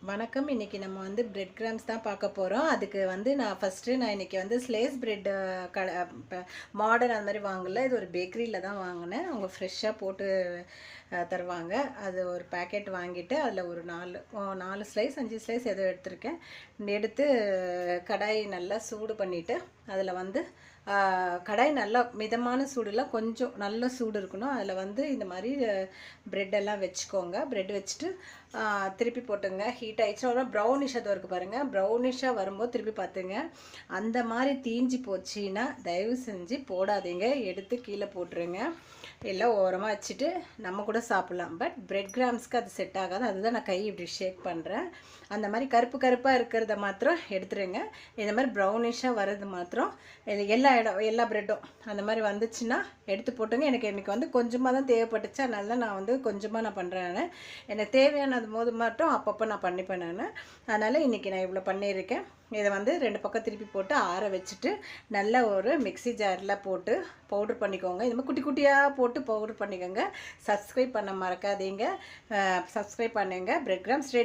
வணக்கம். இன்றைக்கி நம்ம வந்து பிரெட் கிராம்ஸ் தான் பார்க்க போகிறோம். அதுக்கு வந்து நான் இன்றைக்கி வந்து ஸ்லேஸ் பிரெட் இப்போ மாடர்ன் அந்த மாதிரி வாங்கல. இது ஒரு பேக்கரியில் தான் வாங்கினேன். அவங்க ஃப்ரெஷ்ஷாக போட்டு தருவாங்க. அது ஒரு பேக்கெட் வாங்கிட்டு அதில் ஒரு 4 ஸ்லைஸ் 5 ஸ்லைஸ் ஏதோ எடுத்திருக்கேன். எடுத்து கடாய் நல்லா சூடு பண்ணிவிட்டு அதில் வந்து கடாய் நல்லா மிதமான சூடில் கொஞ்சம் நல்ல சூடு இருக்கணும். அதில் வந்து இந்த மாதிரி ப்ரெட்டெல்லாம் வச்சுக்கோங்க. ப்ரெட் வச்சுட்டு திருப்பி போட்டுங்க. ஹீட் ஆகிடுச்சு. அப்புறம் ப்ரௌனிஷ் அது இருக்குது பாருங்கள். ப்ரௌனிஷாக வரும்போது திருப்பி பார்த்துங்க. அந்த மாதிரி தீஞ்சு போச்சுன்னா தயவு செஞ்சு போடாதீங்க, எடுத்து கீழே போட்டுருங்க. எல்லாம் ஓரமாக வச்சுட்டு நம்ம கூட சாப்பிட்லாம். பட் பிரெட் கிராம்ஸ்க்கு அது செட் ஆகாது. அதுதான் நான் கை இப்படி ஷேக் பண்ணுறேன். அந்த மாதிரி கருப்பாக இருக்கிறத மாத்திரம் எடுத்துருங்க. இந்த மாதிரி ப்ரௌனிஷாக வர்றது மாத்திரம் எல்லா ப்ரெட்டும் அந்த மாதிரி வந்துச்சுன்னா எடுத்து போட்டுங்க. எனக்கு இன்றைக்கி வந்து கொஞ்சமாக தான் தேவைப்பட்டுச்சு. அதனால தான் நான் வந்து கொஞ்சமாக நான் பண்ணுறேன். எனக்கு தேவையானது போது மட்டும் அப்பப்போ நான் பண்ணிப்பேன் நான். அதனால் இன்றைக்கி நான் இவ்வளோ பண்ணியிருக்கேன். இதை வந்து 2 பக்கம் திருப்பி போட்டு ஆற வச்சுட்டு நல்ல ஒரு மிக்ஸி ஜாரில் போட்டு பவுட்ரு பண்ணிக்கோங்க. இது மாதிரி குட்டி குட்டியாக போட்டு பவுட்ரு பண்ணிக்கோங்க. சப்ஸ்கிரைப் பண்ண மறக்காதீங்க. சப்ஸ்கிரைப் பண்ணுங்கள். Bread grams ready.